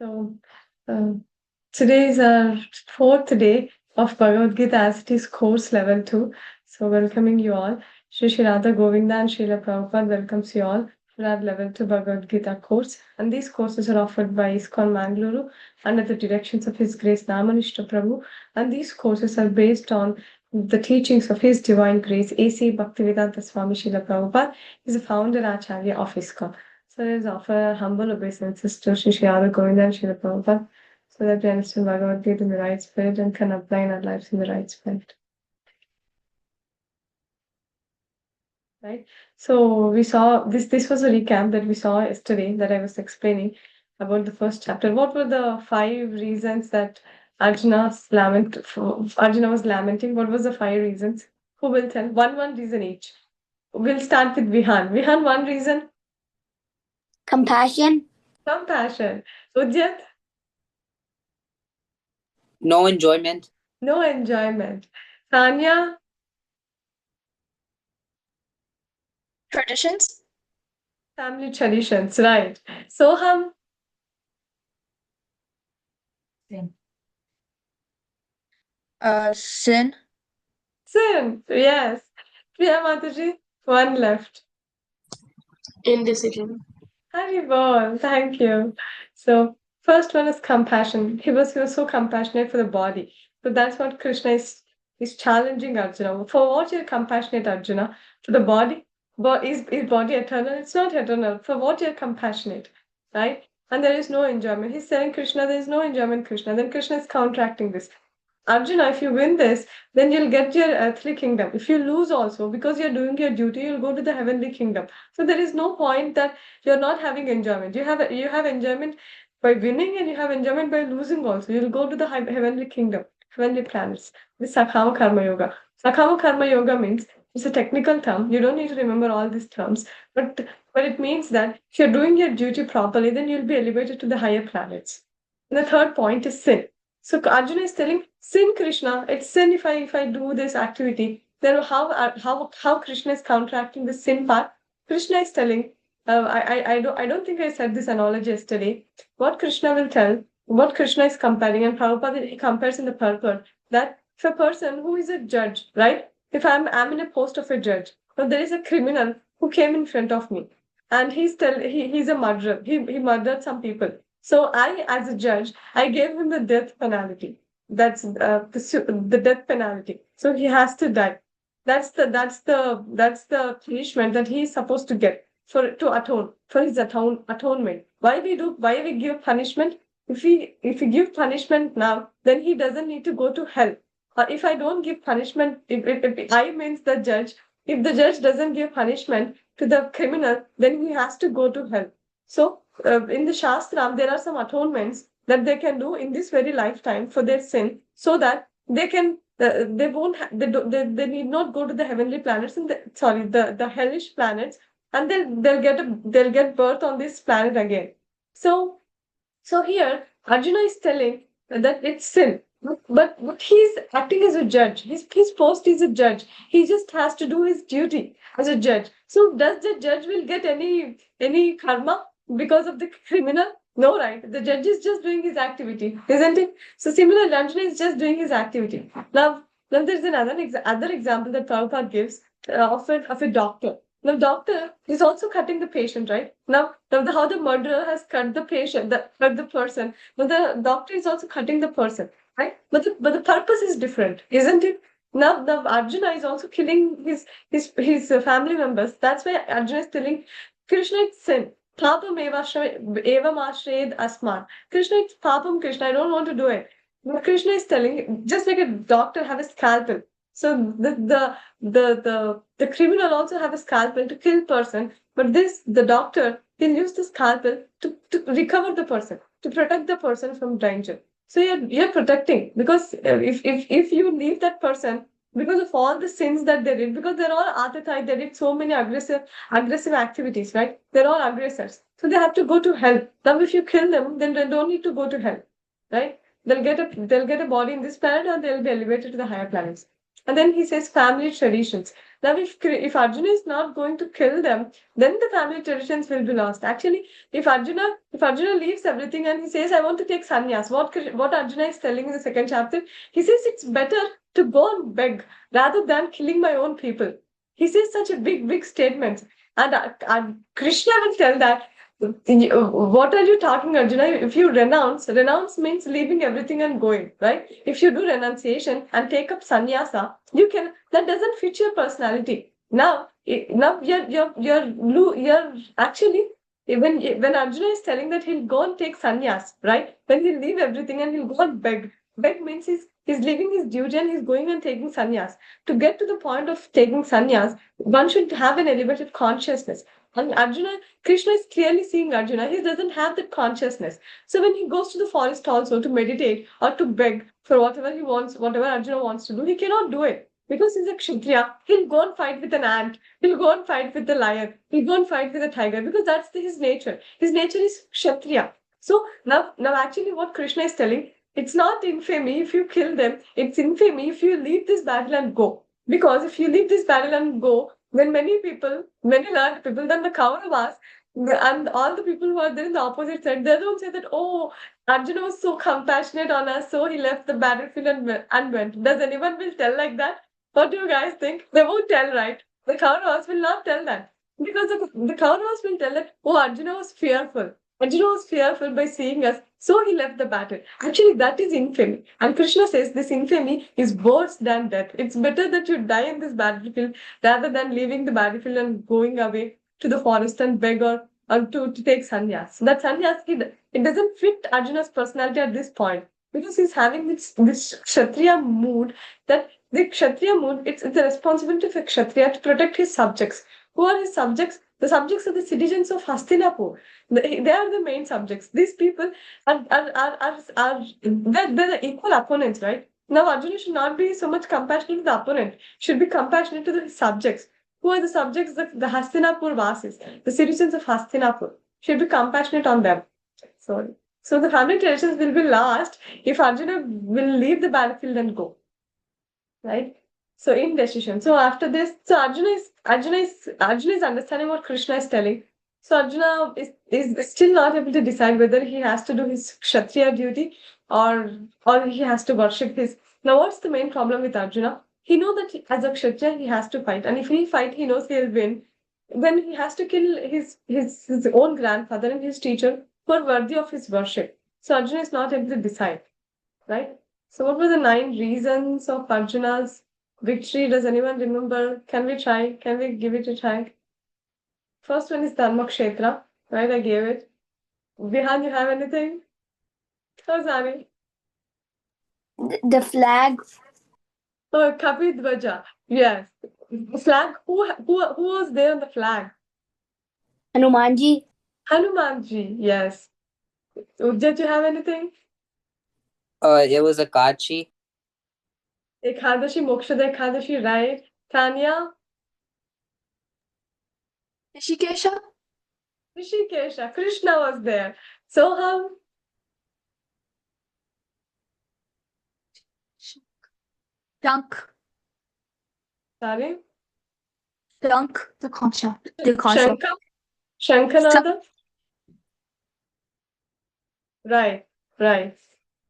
So, uh, today is our fourth day of Bhagavad Gita as it is course level 2. So, welcoming you all. Shri Radha Govinda and Srila Prabhupada welcomes you all for our level 2 Bhagavad Gita course. And these courses are offered by ISKCON Mangaluru under the directions of His Grace Namanishta Prabhu. And these courses are based on the teachings of His Divine Grace, A.C. Bhaktivedanta Swami Srila Prabhupada. He is the founder Acharya of ISKCON. So let us offer humble obeisances to Sri Radha Govinda and Srila Prabhupada so that we understand Bhagavad Gita in the right spirit and can apply in our lives in the right spirit. Right? So we saw this was a recap that we saw yesterday that I was explaining about the first chapter. What were the 5 reasons that Arjuna was lamenting? What was the 5 reasons? Who will tell? One reason each. We'll start with Vihan. Vihan, one reason? Compassion. Compassion. Udyat? No enjoyment. No enjoyment. Tanya? Traditions. Family traditions, right. Soham? Sin. Sin, yes. Priya Mataji? One left. Indecision. Haribol, thank you. So, first one is compassion. He was so compassionate for the body. So that's what Krishna is challenging Arjuna. For what you're compassionate, Arjuna? For the body? Is body eternal? It's not eternal. For what you're compassionate, right? And there is no enjoyment. He's telling Krishna there is no enjoyment, Krishna. Then Krishna is counteracting this. Arjuna, if you win this, then you'll get your earthly kingdom. If you lose also, because you're doing your duty, you'll go to the heavenly kingdom. So there is no point that you're not having enjoyment. You have enjoyment by winning and you have enjoyment by losing also. You'll go to the heavenly kingdom, heavenly planets. This Sakhama Karma Yoga. Sakhama Karma Yoga means it's a technical term. You don't need to remember all these terms, but it means that if you're doing your duty properly, then you'll be elevated to the higher planets. And the third point is sin. So Arjuna is telling, sin Krishna, it's sin if I do this activity. Then how Krishna is counteracting the sin part? Krishna is telling, I don't think I said this analogy yesterday. What Krishna will tell, what Krishna is comparing, and Prabhupada he compares in the purport that if a person who is a judge, right? If I'm in a post of a judge, now there is a criminal who came in front of me, and he's a murderer. He murdered some people. So I, as a judge, I gave him the death penalty. That's the death penalty. So he has to die. That's the punishment that he is supposed to get to atone for his atonement. Why we give punishment? If we give punishment now, then he doesn't need to go to hell. If I don't give punishment, if I means the judge, if the judge doesn't give punishment to the criminal, then he has to go to hell. So in the Shastra, there are some atonements that they can do in this very lifetime for their sin, so that they can they won't they need not go to the heavenly planets and the hellish planets, and they'll get birth on this planet again. So here Arjuna is telling that it's sin. But he's acting as a judge. His post is a judge. He just has to do his duty as a judge. So does the judge will get any karma because of the criminal? No, right? The judge is just doing his activity, isn't it? So similarly, Arjuna is just doing his activity. Now there's another other example that Prabhupada gives of a doctor. Now, doctor is also cutting the patient, right? Now how the murderer has cut the patient, cut the person. Now, the doctor is also cutting the person, right? But the purpose is different, isn't it? Now Arjuna is also killing his family members. That's why Arjuna is telling Krishna it's sin. Papam evam ashrayed asman. Krishna, it's papam, Krishna. I don't want to do it. But Krishna is telling, just like a doctor have a scalpel. So the criminal also have a scalpel to kill person, but the doctor will use the scalpel to recover the person, to protect the person from danger. So you're protecting, because if you leave that person because of all the sins that they did, because they're all atatai, they did so many aggressive activities, right? They're all aggressors. So they have to go to hell. Now if you kill them, then they don't need to go to hell, right? They'll get a body in this planet, or they'll be elevated to the higher planets. And then he says family traditions. Now, if Arjuna is not going to kill them, then the family traditions will be lost. Actually, if Arjuna leaves everything and he says, I want to take sannyas, what Arjuna is telling in the second chapter, he says it's better to go and beg rather than killing my own people. He says such a big statement. And Krishna will tell that, what are you talking, Arjuna? If you renounce means leaving everything and going, right? If you do renunciation and take up sannyasa, that doesn't fit your personality. Now you're actually, when Arjuna is telling that he'll go and take sannyas, right? When he'll leave everything and he'll go and beg. Beg means he's leaving his duty and he's going and taking sannyas. To get to the point of taking sannyas, one should have an elevated consciousness. And Krishna is clearly seeing Arjuna. He doesn't have that consciousness. So when he goes to the forest also to meditate or to beg for whatever he wants, whatever Arjuna wants to do, he cannot do it. Because he's a Kshatriya, he'll go and fight with an ant, he'll go and fight with the lion, he'll go and fight with a tiger, because that's his nature. His nature is Kshatriya. So now actually what Krishna is telling, it's not infamy if you kill them, it's infamy if you leave this battle and go. Because if you leave this battle and go, then many learned people, then the Kauravas and all the people who are there in the opposite side, they don't say that, oh, Arjuna was so compassionate on us, so he left the battlefield and went. Does anyone will tell like that? What do you guys think? They won't tell, right? The Kauravas will not tell that. Because the Kauravas will tell that, oh, Arjuna was fearful. Arjuna was fearful by seeing us, so he left the battle. Actually, that is infamy. And Krishna says this infamy is worse than death. It's better that you die in this battlefield rather than leaving the battlefield and going away to the forest and beg or to take sannyas. That sannyas, it doesn't fit Arjuna's personality at this point because he's having this Kshatriya mood, that the Kshatriya mood, it's the responsibility of a Kshatriya to protect his subjects. Who are his subjects? The subjects are the citizens of Hastinapur. They are the main subjects. These people are they're the equal opponents, right? Now Arjuna should not be so much compassionate to the opponent, should be compassionate to the subjects. Who are the subjects? The Hastinapur Vasis, the citizens of Hastinapur. Should be compassionate on them. Sorry. So the family traditions will be lost if Arjuna will leave the battlefield and go. Right? So indecision. So after this, so Arjuna is understanding what Krishna is telling. So Arjuna is still not able to decide whether he has to do his Kshatriya duty or he has to worship his. Now, what's the main problem with Arjuna? He knows that as a Kshatriya he has to fight, and if he fight, he knows he'll win. Then he has to kill his own grandfather and his teacher who are worthy of his worship. So Arjuna is not able to decide, right? So what were the 9 reasons of Arjuna's victory? Does anyone remember? Can we try? Can we give it a try? First one is Dharma Kshetra, right? I gave it. Vihan, you have anything? Oh, Zani. The flag. Oh, Kapidvaja. Yes. The flag. Who was there on the flag? Hanumanji. Hanumanji. Yes. Did you have anything? It was Akachi. Ekadashi, Mokshada Ekadashi, right? Tanya? Rishikesha. Rishikesha. Krishna was there. Soham? Trunk. Sorry? Trunk. The concept. Shankanada? Right.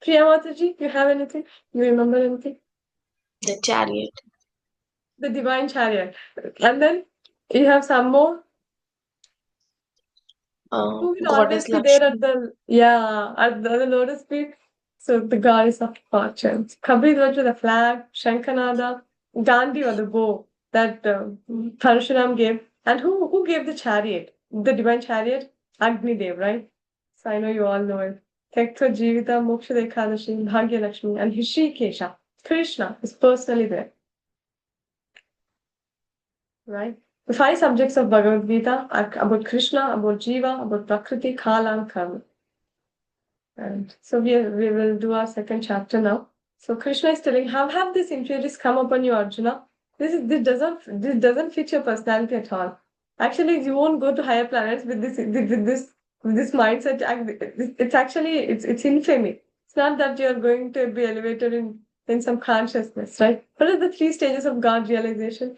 Priya Mataji, you have anything? You remember anything? The chariot. The divine chariot. And then you have some more? Who will always be there at the lotus feet? So the goddess of fortune. Kabir to the flag, Shankanada, Gandhi or the bow that Parshuram gave. And who gave the chariot? The divine chariot? Agni Dev, right? So I know you all know it. Tektva Jivita, Moksha Ekadashi, Bhagya Lakshmi, and Hrishikesha. Krishna is personally there. Right? The 5 subjects of Bhagavad Gita are about Krishna, about Jiva, about Prakriti, Kala, and Karma. And so we will do our second chapter now. So Krishna is telling, have these impurities come upon you, Arjuna? This doesn't fit your personality at all. Actually, you won't go to higher planets with this mindset. It's infamy. It's not that you're going to be elevated in some consciousness, right? What are the 3 stages of God realization?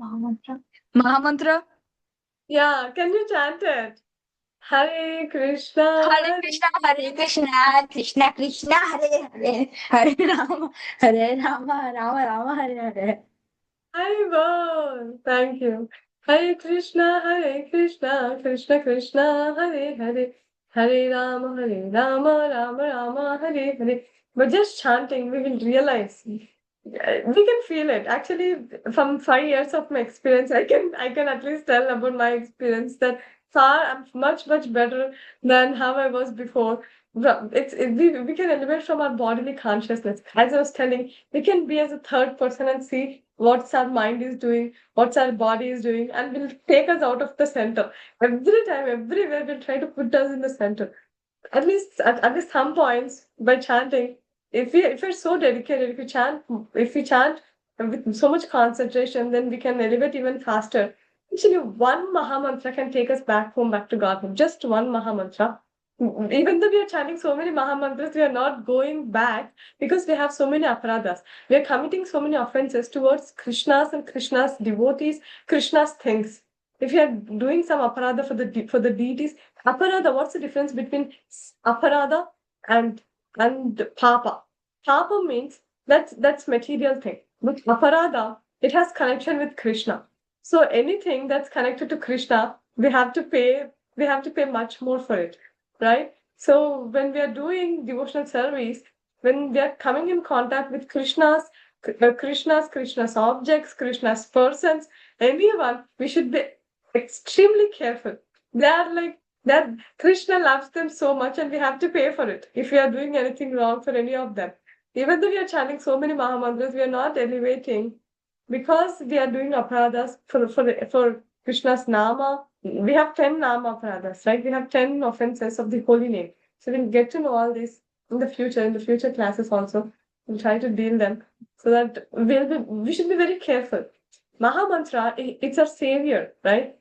Mahamantra. Mahamantra. Yeah, can you chant it? Hare Krishna, Hare Krishna, Hare Krishna, Krishna Krishna, Hare Hare, Hare Rama, Hare Rama, Rama Rama, Hare Hare. Hare Thank you. Hare Krishna, Krishna Krishna, Hare Hare, Hare Rama, Rama Rama, Hare Hare. But just chanting, we will realize. We can feel it. Actually, from 5 years of my experience, I can at least tell about my experience that far I'm much better than how I was before. We can elevate from our bodily consciousness. As I was telling, we can be as a third person and see what's our mind is doing, what's our body is doing, and will take us out of the center. Every time, everywhere, will try to put us in the center. At least some points by chanting, if we're so dedicated, if we chant with so much concentration, then we can elevate even faster. Actually, one Mahamantra can take us back home, back to Godhead. Just one Mahamantra. Even though we are chanting so many Mahamantras, we are not going back because we have so many aparadas. We are committing so many offenses towards Krishna's and Krishna's devotees, Krishna's things. If you are doing some aparada for the deities, aparada, what's the difference between aparada and papa? Papa means that's material thing. But aparada, it has connection with Krishna. So anything that's connected to Krishna, we have to pay much more for it, right? So when we are doing devotional service, when we are coming in contact with Krishna's objects, Krishna's persons, anyone, we should be extremely careful. They are like that. Krishna loves them so much, and we have to pay for it if we are doing anything wrong for any of them. Even though we are chanting so many Mahamantras, we are not elevating because we are doing aparadas for Krishna's nama. We have 10 nama aparadas, right? We have 10 offenses of the holy name. So we'll get to know all this in the future classes also. We'll try to deal them so that we should be very careful. Mahamantra, it's our savior, right?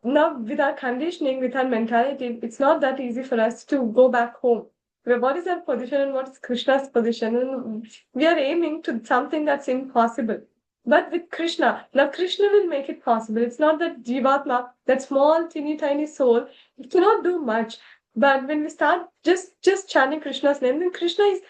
Now, with our conditioning, with our mentality, it's not that easy for us to go back home. What is our position and what is Krishna's position? And we are aiming to something that's impossible. But with Krishna, now Krishna will make it possible. It's not that Jivatma, that small, teeny, tiny soul, it cannot do much. But when we start just chanting Krishna's name, then Krishna is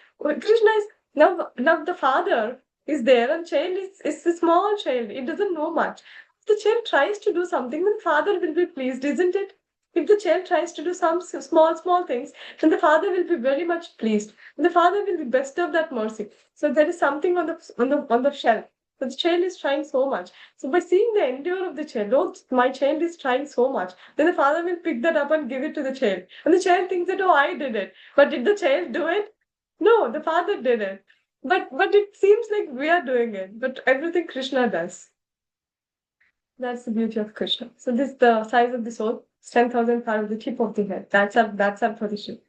now the father is there, and child is a small child. It doesn't know much. If the child tries to do something, then father will be pleased, isn't it? If the child tries to do some small things, then the father will be very much pleased. The father will be best of that mercy. So there is something on the shelf. So the child is trying so much. So by seeing the endure of the child, oh, my child is trying so much, then the father will pick that up and give it to the child. And the child thinks that, oh, I did it. But did the child do it? No, the father did it. But it seems like we are doing it. But everything Krishna does. That's the beauty of Krishna. So this the size of the soul, 10,000 pounds of the tip of the head. That's our position.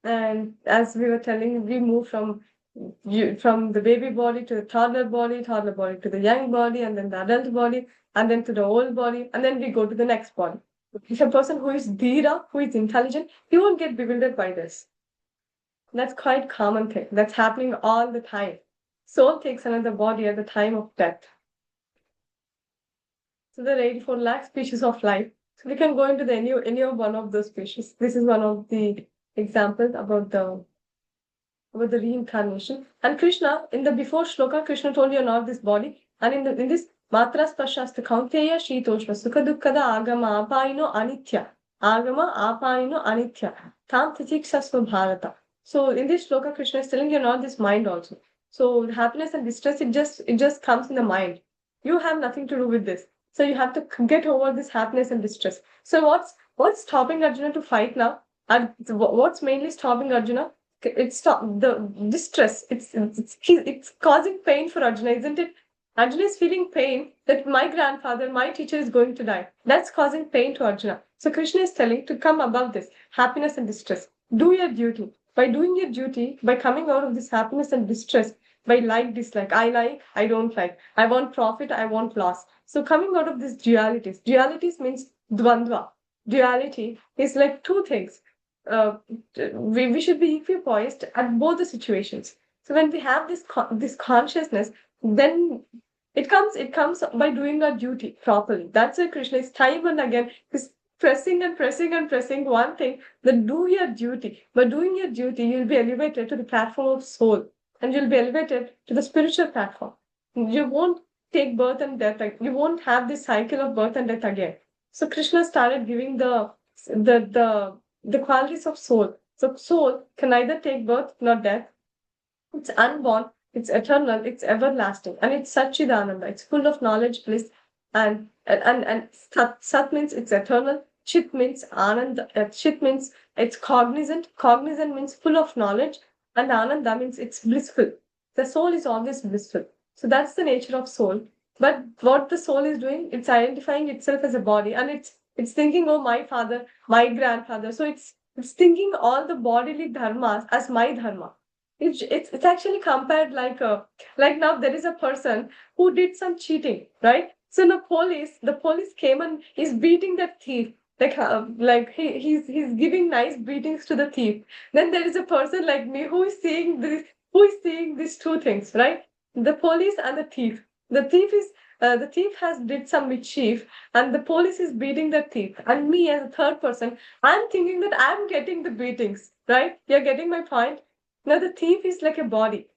And as we were telling, we move from the baby body to the toddler body to the young body, and then the adult body, and then to the old body, and then we go to the next body. If a person who is dhira, who is intelligent, he won't get bewildered by this. That's quite common thing. That's happening all the time. Soul takes another body at the time of death. So there are 84 lakh species of life. So we can go into any of one of those species. This is one of the examples about the reincarnation. And Krishna, in the before shloka, Krishna told you not this body. And in this Matra Spashastra Kaunteya Shitoshva Sukha Dukkada Agama Apayino Anitya. Agama Apayino Anitya. Tam Titikshasva Bharata. So in this shloka, Krishna is telling you not this mind also. So happiness and distress, it just comes in the mind. You have nothing to do with this. So you have to get over this happiness and distress. So what's stopping Arjuna to fight now? And what's mainly stopping Arjuna? It's the distress. It's causing pain for Arjuna, isn't it? Arjuna is feeling pain that my grandfather, my teacher is going to die. That's causing pain to Arjuna. So Krishna is telling to come above this happiness and distress. Do your duty. By doing your duty, by coming out of this happiness and distress, by dislike, I don't like, I want profit, I want loss. So coming out of this dualities means dvandva. Duality is like two things. We should be equipoised at both the situations. So when we have this consciousness, then It comes by doing our duty properly. That's why Krishna is time and again is pressing and pressing and pressing one thing, that do your duty. By doing your duty, you'll be elevated to the platform of soul, and you'll be elevated to the spiritual platform. You won't take birth and death. You won't have this cycle of birth and death again. So Krishna started giving the qualities of soul. So soul can neither take birth nor death. It's unborn, it's eternal, it's everlasting, and it's Satchidananda. It's full of knowledge, bliss, and Sat means it's eternal. Chit means Anand. Chit means it's cognizant. Cognizant means full of knowledge, and Ananda means it's blissful. The soul is always blissful. So that's the nature of soul. But what the soul is doing, it's identifying itself as a body, and it's thinking, oh, my father, my grandfather. So it's thinking all the bodily dharmas as my dharma. It's actually compared like now there is a person who did some cheating, right? So the police came and he's beating that thief, like he's giving nice beatings to the thief. Then there is a person like me who is seeing these two things, right? The police and the thief. The thief has did some mischief, and the police is beating the thief, and me as a third person, I'm thinking that I'm getting the beatings, right? You're getting my point. Now the thief is like a body,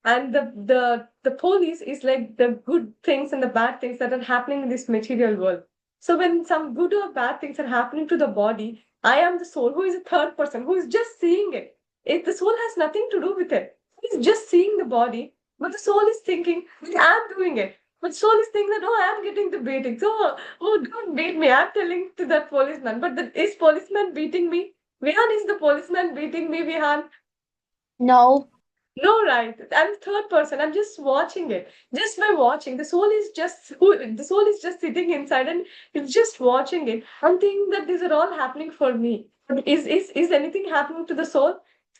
and the police is like the good things and the bad things that are happening in this material world. So when some good or bad things are happening to the body, I am the soul who is a third person who is just seeing it. The soul has nothing to do with it. It's just seeing the body, but the soul is thinking that I'm doing it. But soul is thinking that, oh, I'm getting the beating. So, oh, don't beat me. I'm telling to that policeman. But is policeman beating me? Vihan, is the policeman beating me, Vihan? No. No, right. I'm third person. I'm just watching it. Just by watching, the soul is just sitting inside and it's just watching it. I'm thinking that these are all happening for me. Is anything happening to the soul?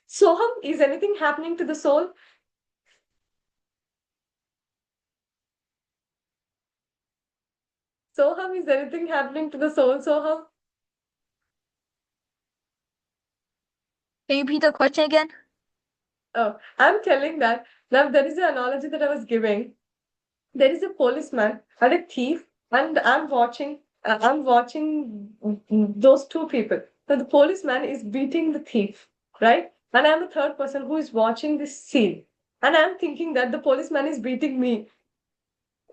Soham, is anything happening to the soul? Soham, is anything happening to the soul? Soham? Can you repeat the question again? Oh, I'm telling that now there is an analogy that I was giving. There is a policeman and a thief, and I'm watching those two people. So the policeman is beating the thief, right? And I'm the third person who is watching this scene, and I'm thinking that the policeman is beating me.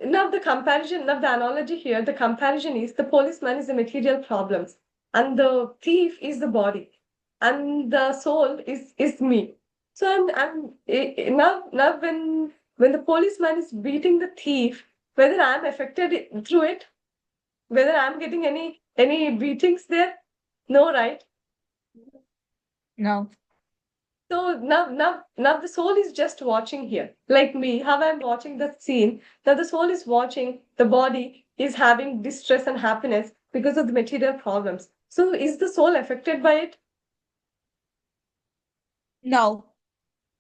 Now the analogy here, the comparison is the policeman is the material problems, and the thief is the body, and the soul is me. So now when the policeman is beating the thief, whether I'm affected through it, whether I'm getting any beatings there, no, right? No. So now the soul is just watching here, like me, how I'm watching the scene. Now the soul is watching the body is having distress and happiness because of the material problems. So is the soul affected by it? No.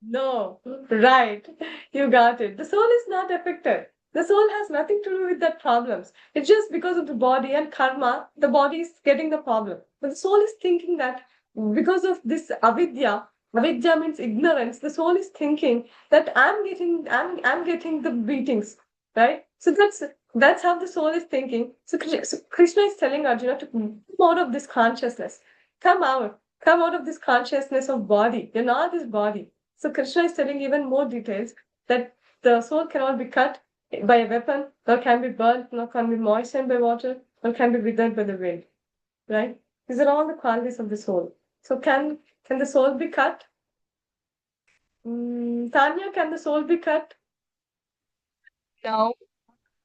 No, right. You got it. The soul is not affected. The soul has nothing to do with that problems. It's just because of the body and karma, the body is getting the problem. But the soul is thinking that because of this avidya means ignorance, the soul is thinking that I'm getting the beatings, right? So that's how the soul is thinking. So Krishna is telling Arjuna to come out of this consciousness. Come out of this consciousness of body. You're not this body. So Krishna is telling even more details that the soul cannot be cut by a weapon, nor can be burnt, nor can be moistened by water, nor can be withered by the wind. Right? These are all the qualities of the soul. So can the soul be cut? Tanya, can the soul be cut? No.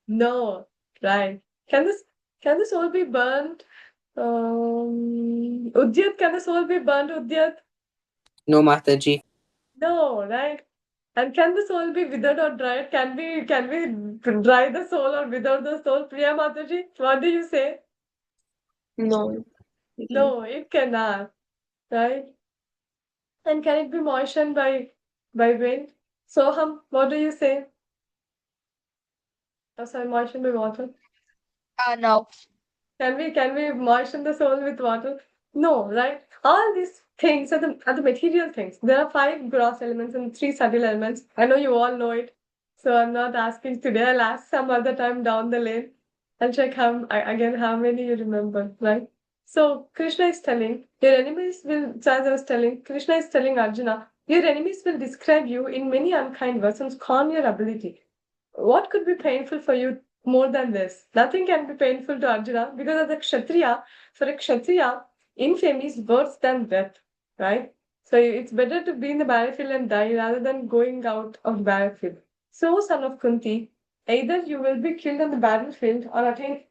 No. Right. Can the soul be burnt? Udyat, can the soul be burnt, Udyat? No, Mathaji. No, right? And can the soul be withered or dried? Can we dry the soul or wither the soul? Priya Mataji, what do you say? No. No, it cannot, right? And can it be moistened by wind? Soham, what do you say? Oh, sorry, moistened by water. No. Can we moisten the soul with water? No, right? All these things are the material things. There are 5 gross elements and 3 subtle elements. I know you all know it. So I'm not asking today. I'll ask some other time down the lane. I'll check again how many you remember, right? So Krishna is telling your enemies will. So as I was telling, Krishna is telling Arjuna, your enemies will describe you in many unkind words and scorn your ability. What could be painful for you more than this? Nothing can be painful to Arjuna because as a Kshatriya, for a Kshatriya, infamy is worse than death, right? So it's better to be in the battlefield and die rather than going out of the battlefield. So, son of Kunti, either you will be killed on the battlefield or attain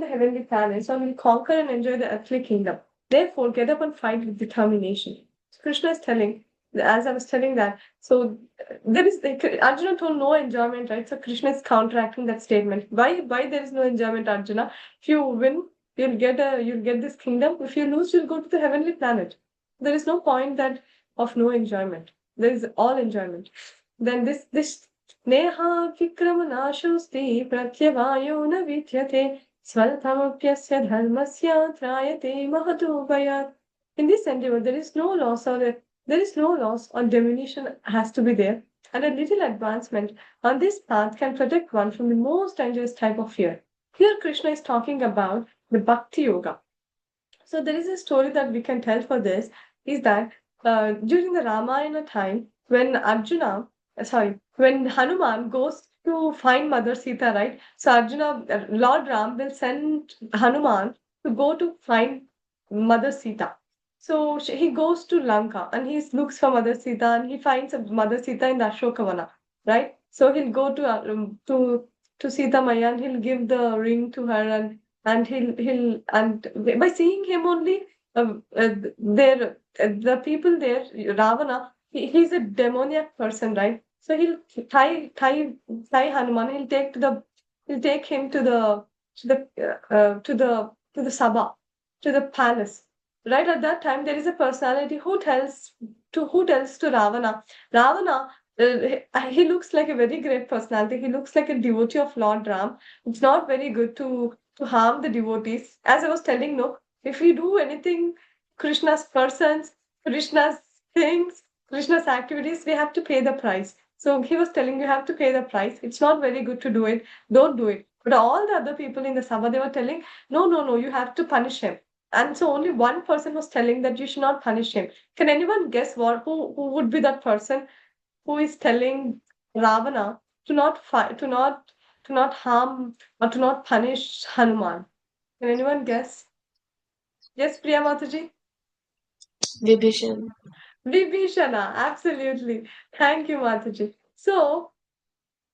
the heavenly planets, or will conquer and enjoy the earthly kingdom. Therefore, get up and fight with determination. So Krishna is telling, as I was telling that, so there is Arjuna told no enjoyment, right? So Krishna is counteracting that statement. Why there is no enjoyment, Arjuna? If you win, you'll get this kingdom. If you lose, you'll go to the heavenly planet. There is no point that of no enjoyment. There is all enjoyment. Then this Neha Vikramanaşosti Pratyavayo na vidyate Svaltamapyasya dharmasya trayate mahadubhayat. In this endeavor, there is no loss or diminution has to be there, and a little advancement on this path can protect one from the most dangerous type of fear. Here, Krishna is talking about the Bhakti Yoga. So there is a story that we can tell for this is that during the Ramayana time, when when Hanuman goes to find Mother Sita, right? So Lord Ram will send Hanuman to go to find Mother Sita. So he goes to Lanka and he looks for Mother Sita and he finds Mother Sita in the Ashokavana, right? So he'll go to Sita Maya and he'll give the ring to her and he'll and by seeing him only the people there Ravana he's a demoniac person, right? So he'll tie Hanuman. He'll take him to the Sabha, to the palace. Right at that time, there is a personality who tells to Ravana. Ravana, he looks like a very great personality. He looks like a devotee of Lord Ram. It's not very good to harm the devotees. As I was telling, no, if we do anything, Krishna's persons, Krishna's things, Krishna's activities, we have to pay the price. So he was telling you have to pay the price. It's not very good to do it. Don't do it. But all the other people in the Sabha, they were telling, no, you have to punish him. And so only one person was telling that you should not punish him. Can anyone guess who would be that person who is telling Ravana to not fight, to not harm or to not punish Hanuman? Can anyone guess? Yes, Priya Mataji? Vibhishan. Vibhishana, absolutely. Thank you, Mataji. So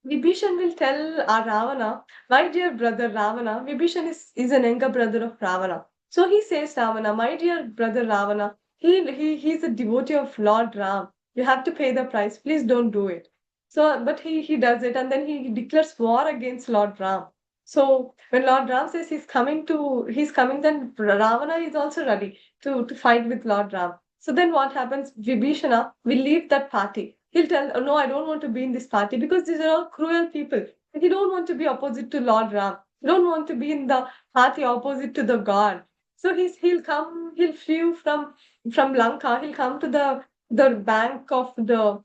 Vibhishan will tell Ravana, my dear brother Ravana, Vibhishan is an younger brother of Ravana. So he says, Ravana, my dear brother Ravana, he's a devotee of Lord Ram. You have to pay the price. Please don't do it. So, but he does it and then he declares war against Lord Ram. So when Lord Ram says he's coming, then Ravana is also ready to fight with Lord Ram. So then what happens? Vibhishana will leave that party. He'll tell, oh, no, I don't want to be in this party because these are all cruel people. And he don't want to be opposite to Lord Ram. He don't want to be in the party opposite to the God. So he'll flee from Lanka. He'll come to the bank of the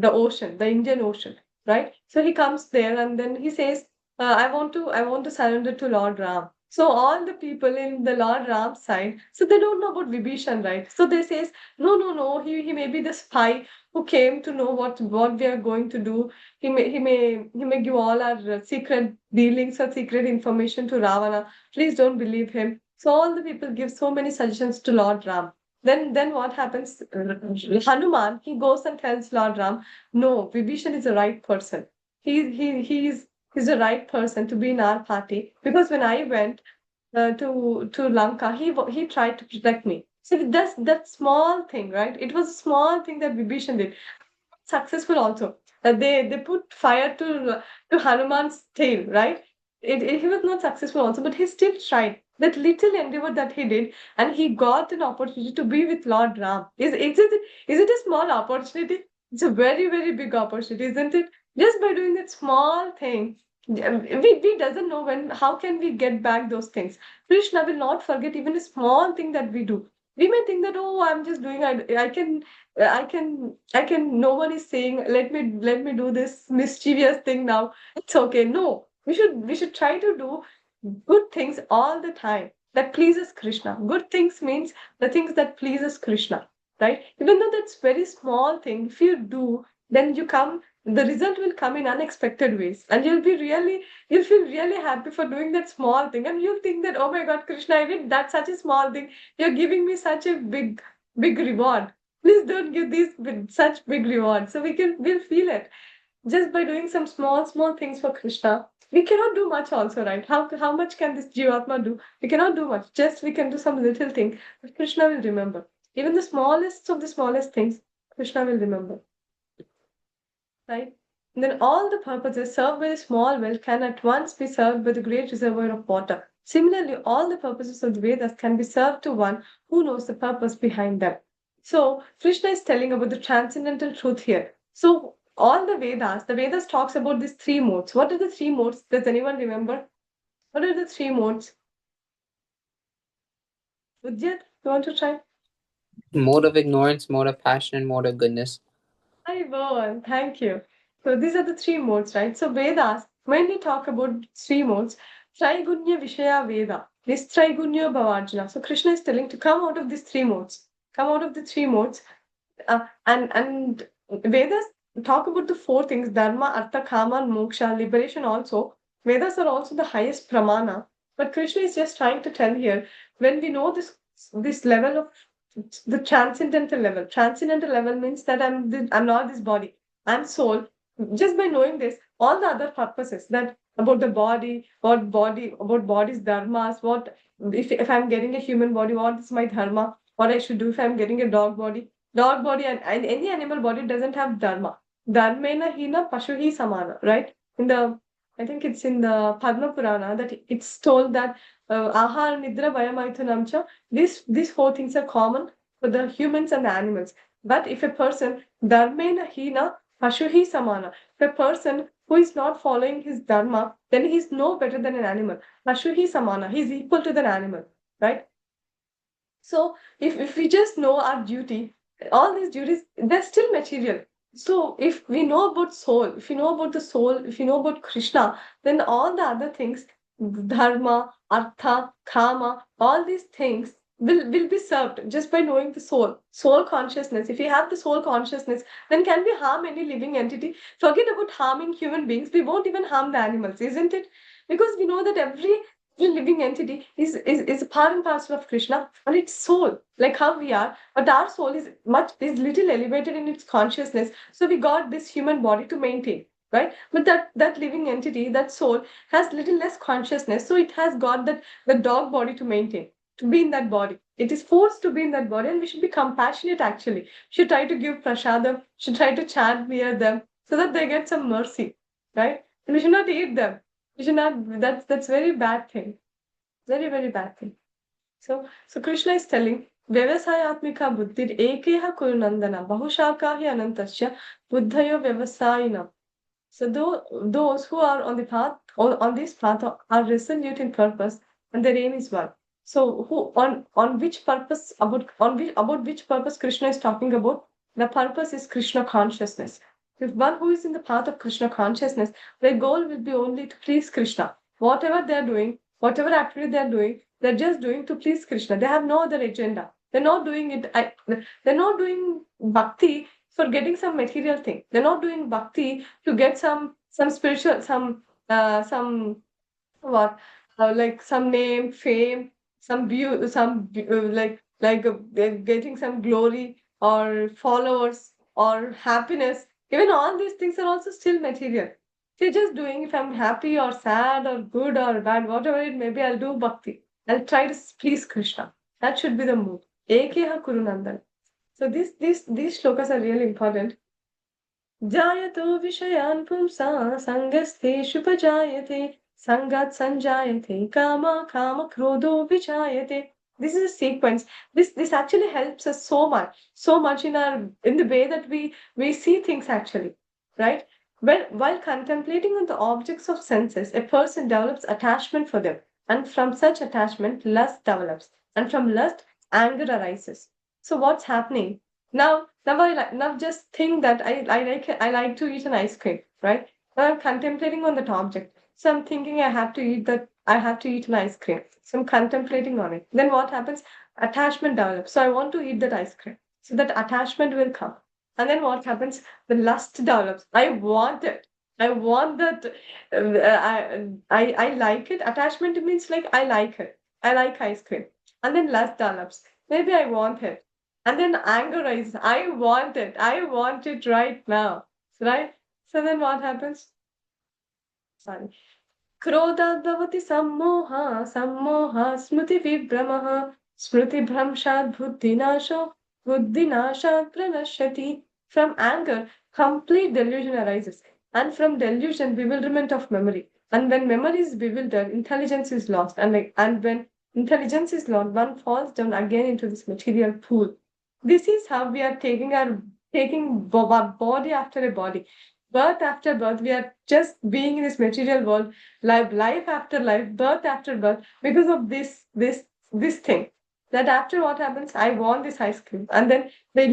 ocean, the Indian Ocean, right? So he comes there and then he says, I want to surrender to Lord Ram. So all the people in the Lord Ram's side, so they don't know about Vibhishan, right? So they says, no, he may be the spy who came to know what we are going to do. He may give all our secret dealings or secret information to Ravana. Please don't believe him. So all the people give so many suggestions to Lord Ram. Then what happens? Hanuman, he goes and tells Lord Ram, no, Vibhishan is the right person. He's the right person to be in our party because when I went to Lanka, he tried to protect me. So that's that small thing, right? It was a small thing that Vibhishan did. Successful also. They put fire to Hanuman's tail, right? He was not successful also, but he still tried. That little endeavor that he did, and he got an opportunity to be with Lord Ram. Is it a small opportunity? It's a very, very big opportunity, isn't it? Just by doing that small thing, we doesn't know how can we get back those things. Krishna will not forget even a small thing that we do. We may think that, oh, I'm just doing, no one is saying, let me do this mischievous thing now. It's okay. No, we should try to do good things all the time that pleases Krishna. Good things means the things that pleases Krishna, right? Even though that's very small thing, if you do, then the result will come in unexpected ways, and you'll feel really happy for doing that small thing, and you'll think that, oh my God, Krishna, I did that such a small thing. You're giving me such a big reward. Please don't give such big rewards. So we'll feel it just by doing some small things for Krishna. We cannot do much also, right? How much can this Jivatma do? We cannot do much. Just we can do some little thing. But Krishna will remember. Even the smallest of the smallest things, Krishna will remember. Right? And then all the purposes served by the small well can at once be served by the great reservoir of water. Similarly, all the purposes of the Vedas can be served to one who knows the purpose behind them. So Krishna is telling about the transcendental truth here. So all the Vedas talks about these three modes. What are the three modes? Does anyone remember? What are the three modes? Udyat, you want to try? Mode of ignorance, mode of passion, and mode of goodness. Hi, Bowen. Thank you. So these are the three modes, right? So Vedas mainly talk about three modes. Traigunya Vishaya Veda. This Traigunya Bhavajna. So Krishna is telling to come out of these three modes. Come out of the three modes. And Vedas talk about the four things: Dharma, Artha, Kama, and Moksha, liberation also. Vedas are also the highest pramana. But Krishna is just trying to tell here, when we know this level of the transcendental level. Transcendental level means that I'm not this body. I'm soul. Just by knowing this, all the other purposes that about the body, about body's dharmas, what if I'm getting a human body, what is my dharma? What I should do if I'm getting a dog body? Dog body and any animal body doesn't have dharma. Dharmena hina pashuhi samana, right? I think it's in the Padma Purana that it's told that ahar nidra vayamaithanamcha, these four things are common for the humans and the animals. But if a person dharmena hina pashuhi samana, if a person who is not following his dharma, then he is no better than an animal. Pashuhi samana, he is equal to the animal, right? So if we just know our duty, all these duties, they're still material. So if we know about soul, if you know about the soul, if you know about Krishna, then all the other things, dharma, artha, kama, all these things will be served just by knowing the soul. Soul consciousness. If we have the soul consciousness, then can we harm any living entity? Forget about harming human beings. We won't even harm the animals, isn't it? Because we know that every living entity is a part and parcel of Krishna and its soul, like how we are. But our soul is little elevated in its consciousness. So we got this human body to maintain, right? But that living entity, that soul, has little less consciousness. So it has got the dog body to maintain, to be in that body. It is forced to be in that body, and we should be compassionate actually. Should try to give prasadam, should try to chant near them so that they get some mercy, right? And we should not eat them. We should not, that's very bad thing. Very, very bad thing. So Krishna is telling, Vyavasayatmika buddhir ekeha kurunandana bahushakahi anantasya buddhayo vyavasayina. So those who are on the path, or on this path, are resolute in purpose, and their aim is one. So who on which purpose about which purpose Krishna is talking about? The purpose is Krishna consciousness. If one who is in the path of Krishna consciousness, their goal will be only to please Krishna. Whatever they are doing, whatever activity they are doing, they're just doing to please Krishna. They have no other agenda. They're not doing it. They're not doing bhakti for getting some material thing. They're not doing bhakti to get some spiritual, some what, like some name, fame, some view, getting some glory or followers or happiness. Even all these things are also still material. They're just doing, if I'm happy or sad or good or bad, whatever it may be, I'll do bhakti. I'll try to please Krishna. That should be the mood. Ekeha Kurunandan. So these shlokas are really important. Jayato Vishayan Pumsa Sangastheshu Pajayate Sangat Sanjayate Kama Kama Krodho Vichayate. This is a sequence. This actually helps us so much in the way that we see things actually, right? While contemplating on the objects of senses, a person develops attachment for them, and from such attachment, lust develops, and from lust, anger arises. So what's happening? Now just think that I like to eat an ice cream, right? Now I'm contemplating on that object. So I'm thinking I have to eat an ice cream. So I'm contemplating on it. Then what happens? Attachment develops. So I want to eat that ice cream. So that attachment will come. And then what happens? The lust develops. I want it. I want that. I like it. Attachment means like I like it. I like ice cream. And then lust develops. Maybe I want it. And then anger rises. I want it. I want it right now. Right? So then what happens? Sorry. क्रोधात् भवति सम्मोहः सम्मोहः स्मृतिविभ्रमः स्मृतिभ्रंशात् बुद्धिनाशो बुद्धिनाशात् प्रणश्यति. From anger, complete delusion arises. And from delusion, bewilderment of memory. And when memory is bewildered, intelligence is lost. And when intelligence is lost, one falls down again into this material pool. This is how we are taking body after a body, birth after birth. We are just being in this material world, life after life, birth after birth, because of this thing. That after what happens, I want this ice cream, and then the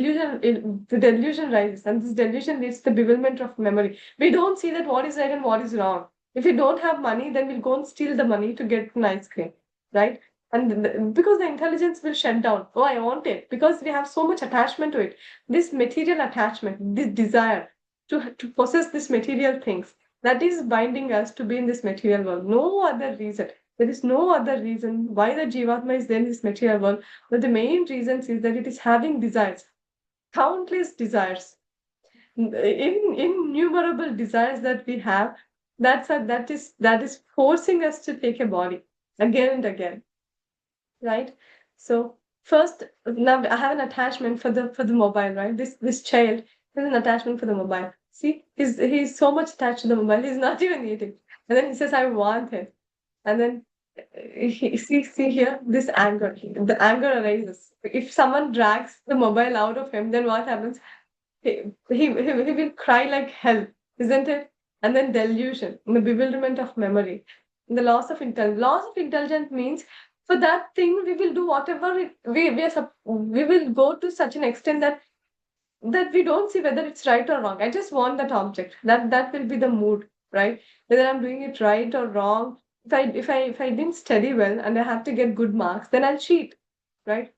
delusion rises, and this delusion leads to the bewilderment of memory. We don't see that what is right and what is wrong. If we don't have money, then we'll go and steal the money to get an ice cream, right? And because the intelligence will shut down. Oh, I want it, because we have so much attachment to it. This material attachment, this desire to possess this material things, that is binding us to be in this material world. No other reason. There is no other reason why the Jivatma is there in this material world. But the main reason is that it is having desires, countless desires, innumerable desires that we have. That is forcing us to take a body again and again, right? So first, now I have an attachment for the mobile, right? This child has an attachment for the mobile. See, he's so much attached to the mobile, he's not even eating. And then he says, I want it. And then see here, this anger, the anger arises. If someone drags the mobile out of him, then what happens? He will cry like hell, isn't it? And then delusion, the bewilderment of memory, the loss of intelligence. Loss of intelligence means for that thing we will do whatever we will go to such an extent that we don't see whether it's right or wrong. I just want that object. That will be the mood, right? Whether I'm doing it right or wrong. If I didn't study well and I have to get good marks, then I'll cheat, right?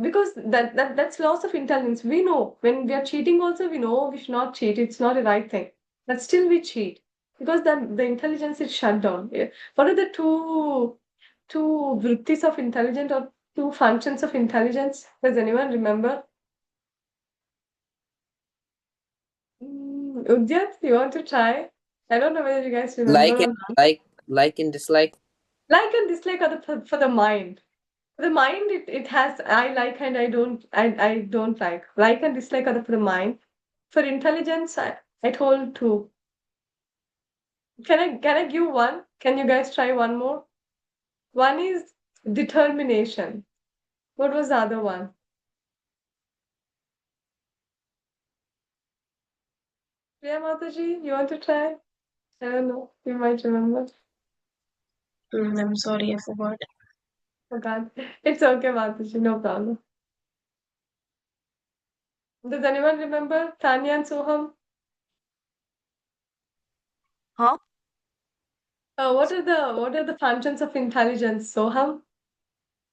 Because that's loss of intelligence. We know when we are cheating also, we know we should not cheat. It's not a right thing. But still we cheat because the intelligence is shut down. Yeah. What are the two vrittis of intelligence or two functions of intelligence? Does anyone remember? Udyat, you want to try? I don't know whether you guys remember or not. Like and dislike. Like and dislike are for the mind. For the mind, it has I like and I don't like. Like and dislike are for the mind. For intelligence, I told two. Can I give one? Can you guys try one more? One is determination. What was the other one? Priya Mataji, you want to try? I don't know. You might remember. I'm sorry, I forgot. Forgot. It's okay, Mataji. No problem. Does anyone remember Tanya and Soham? Huh? What are the functions of intelligence, Soham?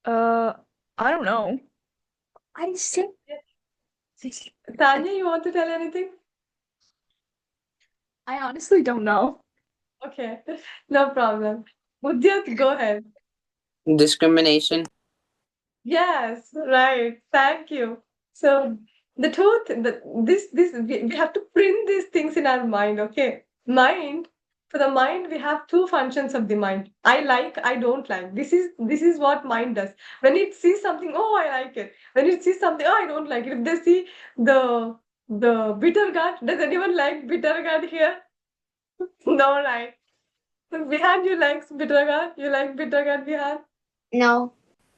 I don't know. I said Tanya, you want to tell anything? I honestly don't know. Okay, no problem. Udyat, go ahead. Discrimination. Yes, right. Thank you. So the truth, we have to print these things in our mind. Okay, mind. For the mind, we have two functions of the mind. I like, I don't like. This is what mind does. When it sees something, oh, I like it. When it sees something, oh, I don't like it. If they see the bitter gourd, does anyone like bitter gourd here? No, right. Vihan, you like bitter gourd? You like bitter gourd, Vihan? No.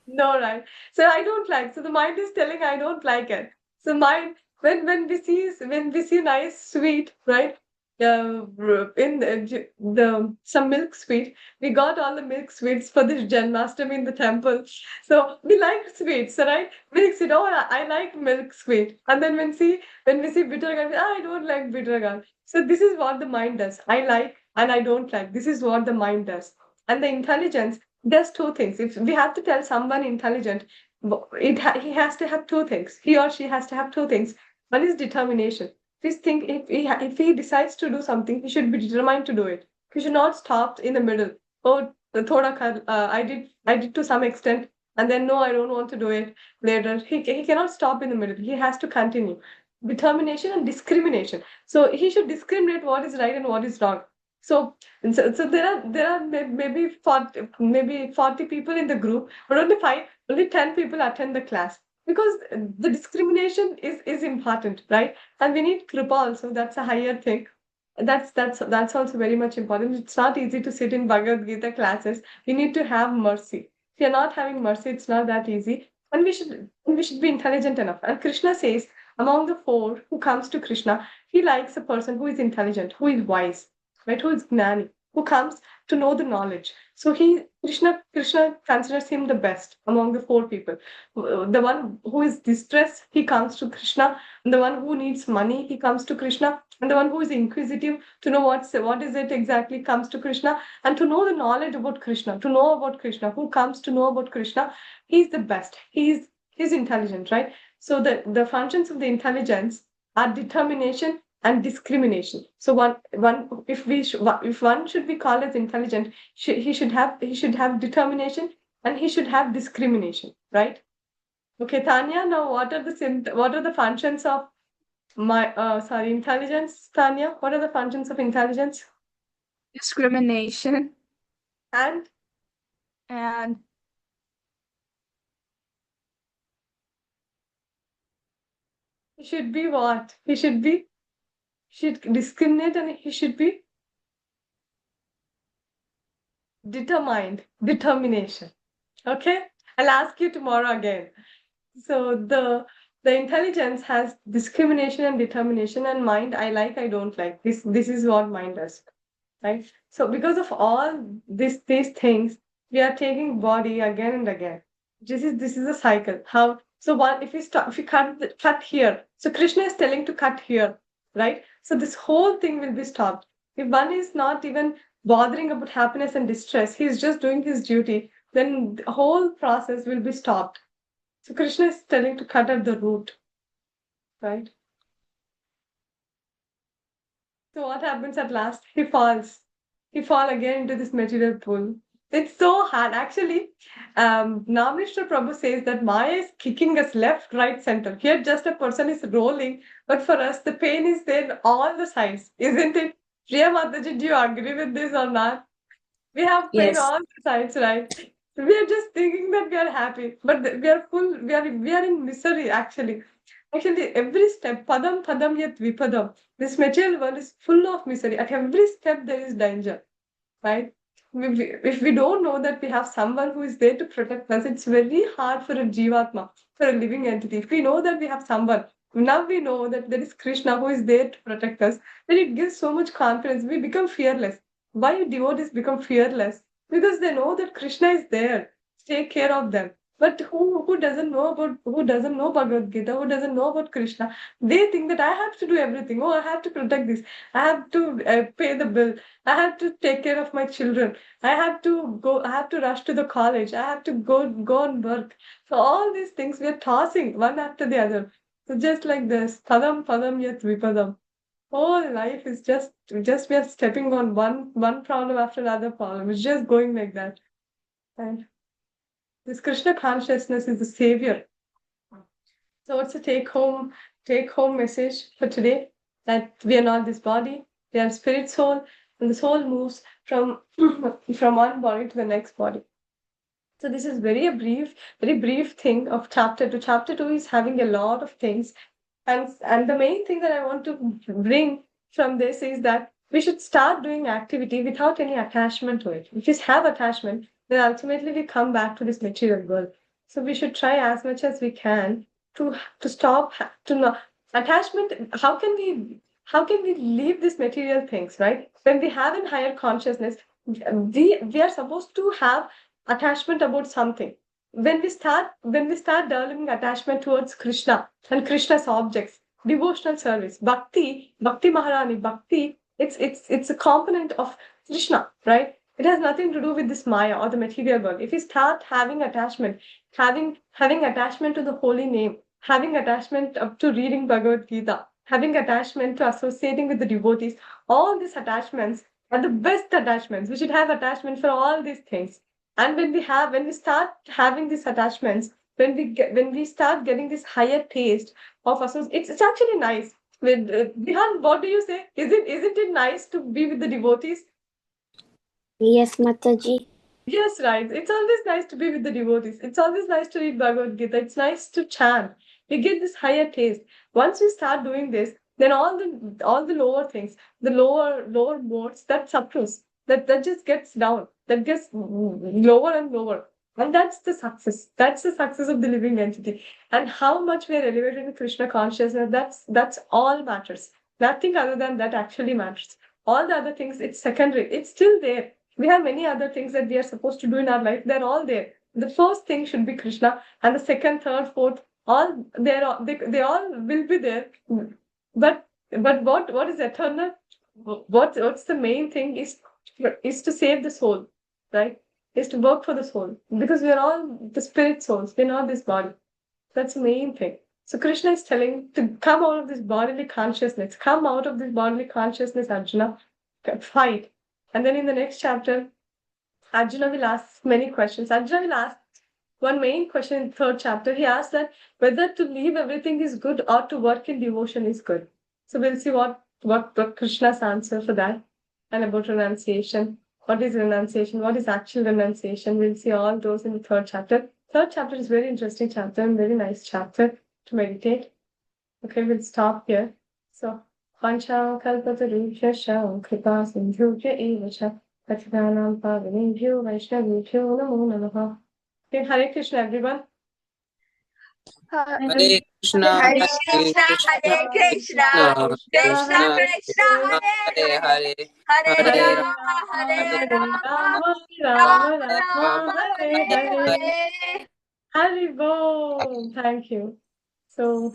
No, right. So I don't like. So the mind is telling I don't like it. So mind when we see nice sweet, right? in the some milk sweet. We got all the milk sweets for this Janmashtami in the temple. So we like sweets, right? Milk sweet. Oh, I like milk sweet. And then when we see bitter gourd, I don't like bitter gourd. So this is what the mind does. I like and I don't like. This is what the mind does. And the intelligence does two things. If we have to tell someone intelligent, he has to have two things. He or she has to have two things. One is determination. Please think if he decides to do something, he should be determined to do it. He should not stop in the middle. Oh, I did to some extent, and then no, I don't want to do it later. He cannot stop in the middle. He has to continue. Determination and discrimination. So he should discriminate what is right and what is wrong. So there are maybe 40 people in the group, but only 10 people attend the class because the discrimination is important, right? And we need kripa also. That's a higher thing. That's also very much important. It's not easy to sit in Bhagavad Gita classes. We need to have mercy. If you're not having mercy, it's not that easy. And we should be intelligent enough. And Krishna says, among the four who comes to Krishna, he likes a person who is intelligent, who is wise, right? Who is gnani, who comes to know the knowledge. So Krishna considers him the best among the four people. The one who is distressed, he comes to Krishna. And the one who needs money, he comes to Krishna. And the one who is inquisitive to know what is it exactly comes to Krishna. And to know the knowledge about Krishna, to know about Krishna, who comes to know about Krishna, he's the best. He's intelligent, right? So the functions of the intelligence are determination and discrimination. So if one should be called as intelligent, he should have determination and he should have discrimination, right? Okay, Tanya. Now, what are the functions of intelligence, Tanya? What are the functions of intelligence? Discrimination And and he should be what? He should discriminate and he should be determination. Okay, I'll ask you tomorrow again. So the intelligence has discrimination and determination, and mind. I don't like. This is what mind does, right? So because of all these things, we are taking body again and again. This is a cycle. How so? One if we cut here, so Krishna is telling to cut here, right? So this whole thing will be stopped. If one is not even bothering about happiness and distress, he is just doing his duty, then the whole process will be stopped. So Krishna is telling to cut at the root, right? So what happens at last? He falls. He fall again into this material pool. It's so hard. Actually, Namrishna Prabhu says that Maya is kicking us left, right, center. Here just a person is rolling, but for us the pain is there on all the sides, isn't it? Priya Mataji, do you agree with this or not? We have pain Yes. on the sides, right? We are just thinking that we are happy, but we are full. We are in misery. Actually, every step, padam padam yat vipadam. This material world is full of misery. At every step, there is danger, right? If we don't know that we have someone who is there to protect us, it's very hard for a jivatma, for a living entity. If we know that we have someone, now we know that there is Krishna who is there to protect us, then it gives so much confidence. We become fearless. Why devotees become fearless? Because they know that Krishna is there to take care of them. But who doesn't know Bhagavad Gita, who doesn't know about Krishna, they think that I have to do everything. Oh, I have to protect this. I have to pay the bill. I have to take care of my children. I have to rush to the college. I have to go and work. So all these things we are tossing one after the other. So just like this, padam padam yat vipadam. Whole life is just we are stepping on one problem after another problem. It's just going like that. And this Krishna consciousness is the savior. So what's the take home message for today? That we are not this body, we are spirit soul, and the soul moves from one body to the next body. So this is very brief thing of chapter 2. Chapter 2 is having a lot of things. And the main thing that I want to bring from this is that we should start doing activity without any attachment to it. If we have attachment, then ultimately we come back to this material world. So we should try as much as we can to stop to not attachment. how can we leave these material things, right? When we have a higher consciousness, we are supposed to have attachment about something. When we start developing attachment towards Krishna and Krishna's objects, devotional service, Bhakti Maharani, Bhakti, it's a component of Krishna, right? It has nothing to do with this Maya or the material world. If we start having attachment, having attachment to the holy name, having attachment up to reading Bhagavad Gita, having attachment to associating with the devotees, all these attachments are the best attachments. We should have attachment for all these things. And when we start having these attachments, when we start getting this higher taste of association, it's actually nice. With Bihan, what do you say? Isn't it nice to be with the devotees? Yes, Mathaji. Yes, right. It's always nice to be with the devotees. It's always nice to read Bhagavad Gita. It's nice to chant. We get this higher taste. Once we start doing this, then all the lower things, the lower modes, that suppress, that just gets down, that gets lower and lower. And that's the success. That's the success of the living entity. And how much we are elevated in Krishna consciousness, that's all matters. Nothing other than that actually matters. All the other things, it's secondary. It's still there. We have many other things that we are supposed to do in our life. They're all there. The first thing should be Krishna, and the second, third, fourth, all they all will be there. But what is eternal? What's the main thing is to save the soul, right? Is to work for the soul, because we are all the spirit souls. We're not this body. That's the main thing. So Krishna is telling to come out of this bodily consciousness. Come out of this bodily consciousness, Arjuna. Fight. And then in the next chapter, Arjuna will ask many questions. Arjuna will ask one main question in the third chapter. He asks that whether to leave everything is good or to work in devotion is good. So we'll see what Krishna's answer for that, and about renunciation. What is renunciation? What is actual renunciation? We'll see all those in the third chapter. Third chapter is very interesting chapter and very nice chapter to meditate. Okay, we'll stop here. So Panchakalpatarubhyascha kripa sindhubhya eva cha patitanam pavanebhyo vaishnavebhyo namo namaha. Okay, Hare Krishna, everyone. Hare Krishna, Hare Hare Krishna, Hare Krishna, Krishna Krishna, Hare Hare, Hare Rama, Hare Rama, Rama Rama, Hare Hare. Hare Bol. Thank you. So,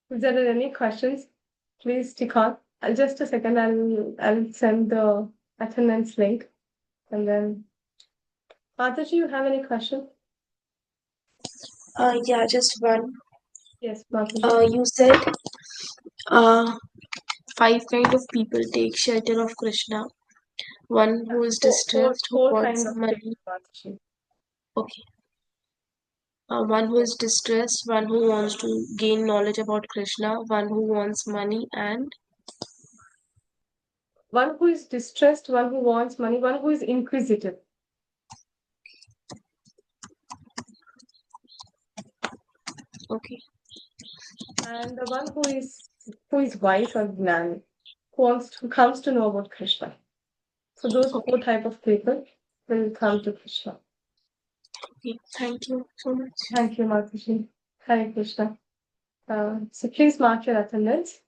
if there are any questions, please stick on. Just a second, I'll send the attendance link, and then Mathaji, you have any question? Yeah, just one. Yes, Mathaji. You said 5 kind of people take shelter of Krishna. One who is distressed, who Four wants kind of money. things, Mathaji. Okay. One who is distressed, one who wants to gain knowledge about Krishna, one who wants money, and One who is distressed, one who wants money, one who is inquisitive. okay. And the one who is wise or gnani, who comes to know about Krishna. So those four type of people will come to Krishna. Okay. Thank you so much. Thank you, Mataji. Hare Krishna. So please mark your attendance.